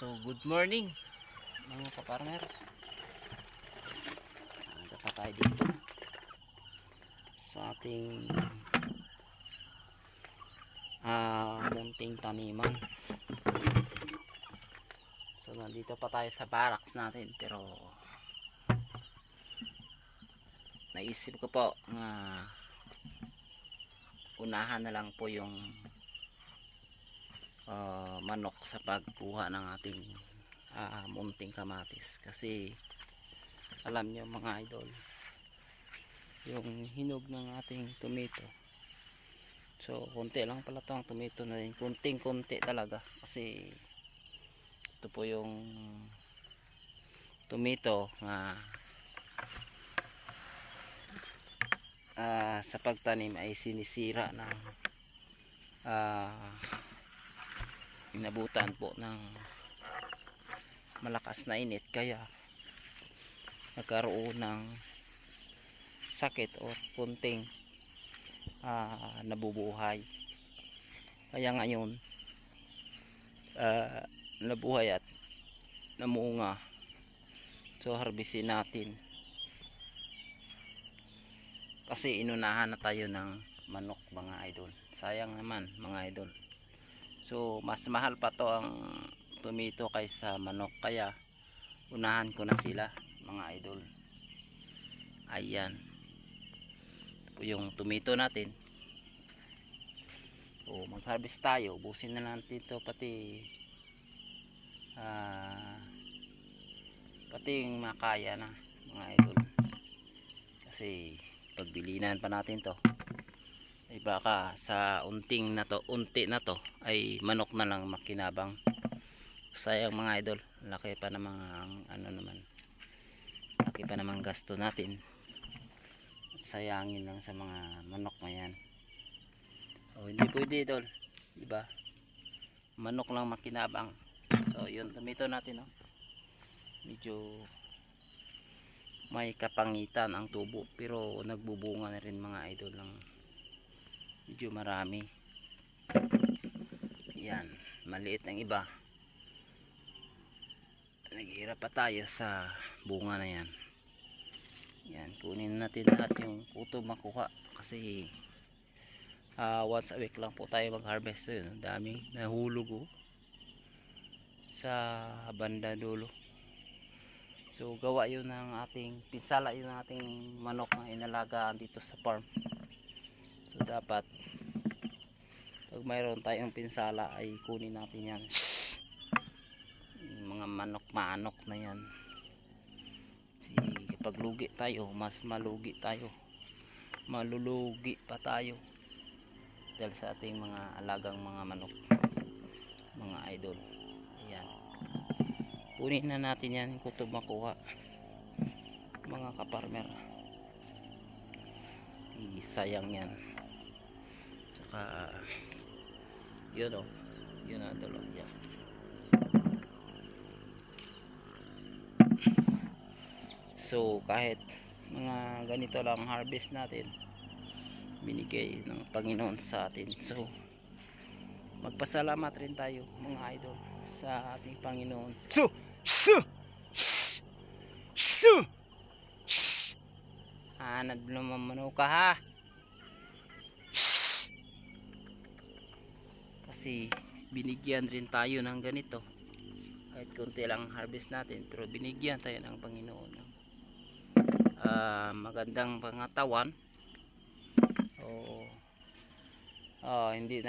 So good morning mga kaparmer. Nandito pa tayo dito sa ating munting taniman. So nandito pa tayo sa barracks natin, pero naisip ko po na unahan na lang po yung manok sa pagkuha ng ating munting kamatis, kasi alam nyo mga idol, yung hinog ng ating tomato, so konti lang pala itong tomato na rin, kunting konti talaga, kasi ito po yung tomato na sa pagtanim ay sinisira ng inabutan po ng malakas na init, kaya nagkaroon ng sakit o kunting nabubuhay. Kaya ngayon nabuhay at namunga, so harbisin natin, kasi inunahan na tayo ng manok mga idol. Sayang naman mga idol. So mas mahal pa to ang tomato kaysa manok, kaya unahan ko na sila mga idol. Ayan, ito po yung tomato natin. So mag harvest tayo, ubusin na natin ito, pati yung makaya na mga idol, kasi pagbilinan pa natin to ay baka sa unti na to ay manok na lang makinabang. Sayang mga idol, laki pa namang laki pa namang gasto natin, sayangin lang sa mga manok na yan. So hindi pwede idol, diba, manok lang makinabang. So yun, tomato natin, no? Medyo may kapangitan ang tubo, pero nagbubunga na rin mga idol ng medyo marami. Yan, maliit ng iba, naghihirap pa tayo sa bunga na yan. Yan, kunin natin lahat yung kutob makuha, kasi once a week lang po tayo mag harvest. So yun, daming nahulog sa banda dulo. So gawa yun ng ating pinsala, yun ng ating manok na inalagaan dito sa farm. So dapat pag mayroon tayong pinsala ay kunin natin yan, yung mga manok na yan. Kapag lugi tayo, mas malulugi pa tayo dahil sa ating mga alagang mga manok mga idol. Ayan, kunin na natin yan, kutob makuha mga kaparmer. Sayang yan. Tsaka yun yun na tulog yan. So kahit mga ganito lang harvest natin, binigay ng Panginoon sa atin, so magpasalamat rin tayo mga idol sa ating Panginoon. Nagmamano ka ha, kasi binigyan rin tayo ng ganito. Kahit konti lang harvest natin, pero binigyan tayo ng Panginoon ng magandang pangatawan. Hindi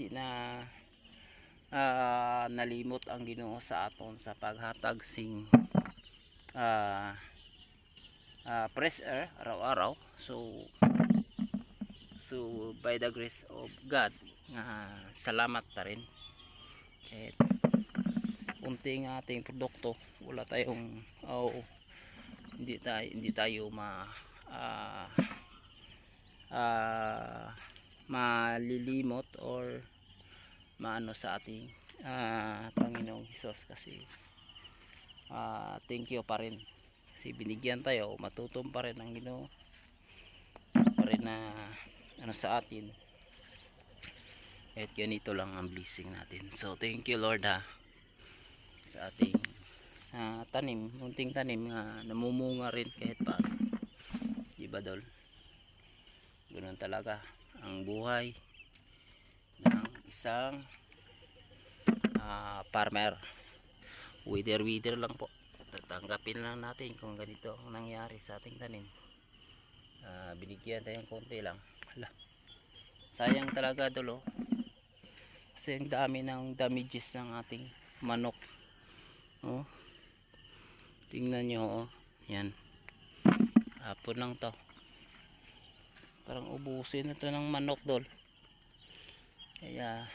na nalimot ang Ginoo sa aton sa paghatag sing fresh air araw-araw. So by the grace of God, salamat pa rin. Kahit unting ating produkto, wala tayong hindi tayo malilimot or maano sa ating Panginoong Hesus, kasi thank you pa rin, kasi binigyan tayo, matutom pa rin ang Ginoo pa rin na sa atin. At ganito lang ang blessing natin. So thank you Lord ha. sa ating tanim, munting tanim nga namumunga rin kahit paano. Di ba dol? Ganoon talaga ang buhay ng isang farmer. Wither lang po. Tatanggapin lang natin kung ganito ang nangyari sa ating tanim. Binigyan tayong konti lang. Hala, sayang talaga dolo. Kasi ang dami ng damages ng ating manok. Oh, tingnan nyo, oh. Yan, hapon lang to, parang ubusin na to ng manok dol. Kaya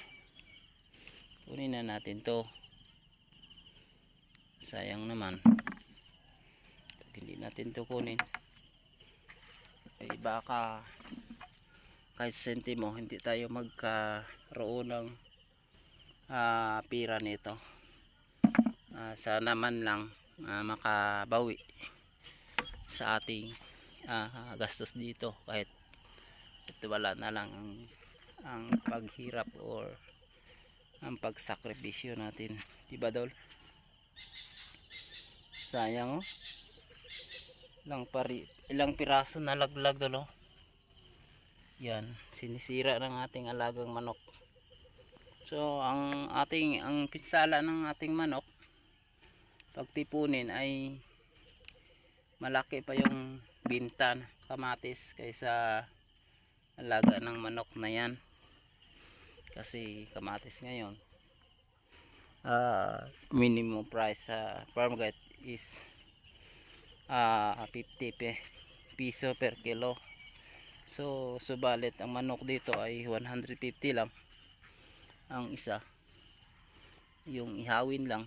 kunin na natin to. Sayang naman pag hindi natin to kunin, ay baka kahit sentimo hindi tayo magkaroon ng pira nito. Sana man lang makabawi sa ating gastos dito, kahit wala na lang ang paghirap or ang pagsakripisyo natin, diba dol? Sayang, oh. Ilang piraso na laglag dol, oh. Yan, sinisira ng ating alagang manok. So ang pinsala ng ating manok pagtipunin ay malaki pa yung binta kamatis kaysa alaga ng manok na yan. Kasi kamatis ngayon minimum price sa farm gate is 50 piso per kilo. So subalit ang manok dito ay 150 lang ang isa, yung ihawin lang.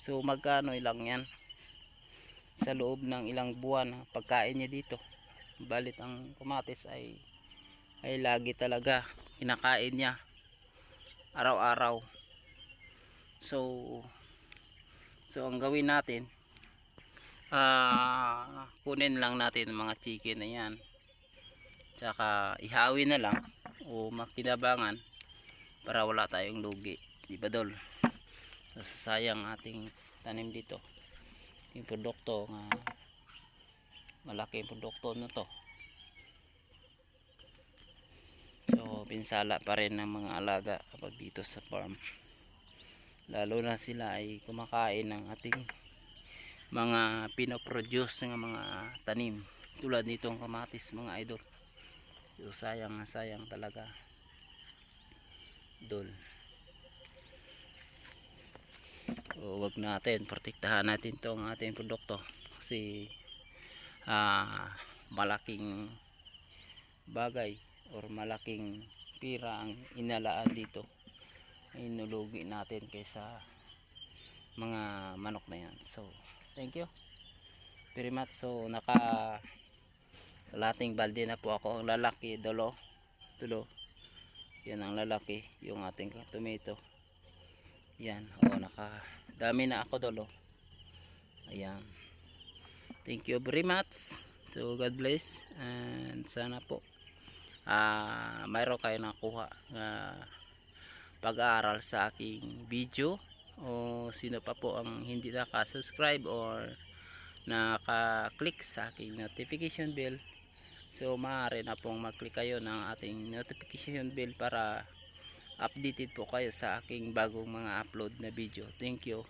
So magkano lang yan sa loob ng ilang buwan pagkain niya dito. Balit ang kamatis ay lagi talaga kinakain niya araw-araw. So ang gawin natin, kunin lang natin ang mga chicken na yan, tsaka ihawin na lang o makinabangan para wala tayong lugi, di ba dol? Sayang ating tanim dito, yung produkto nga malaking produkto na to. So pinsala pa rin ng mga alaga kapag dito sa farm, lalo na sila ay kumakain ng ating mga pinoproduce ng mga tanim tulad nitong kamatis mga idol. So sayang talaga dol. So wag natin, protektahan natin tong ating produkto kasi malaking bagay or malaking pira ang inalaan dito, inulugi natin kaysa mga manok na yan. So thank you very much. So kalating balde na po ako. Ang lalaki tulo, yan ang lalaki, yung ating tomato yan. Dami na ako dolo. Ayan, thank you very much. So God bless, and sana po mayroon kayo nakuha pag-aaral sa aking video, o sino pa po ang hindi naka-subscribe or naka-click sa aking notification bell. So maaari na pong mag-click kayo ng ating notification bell para updated po kayo sa aking bagong mga upload na video. Thank you.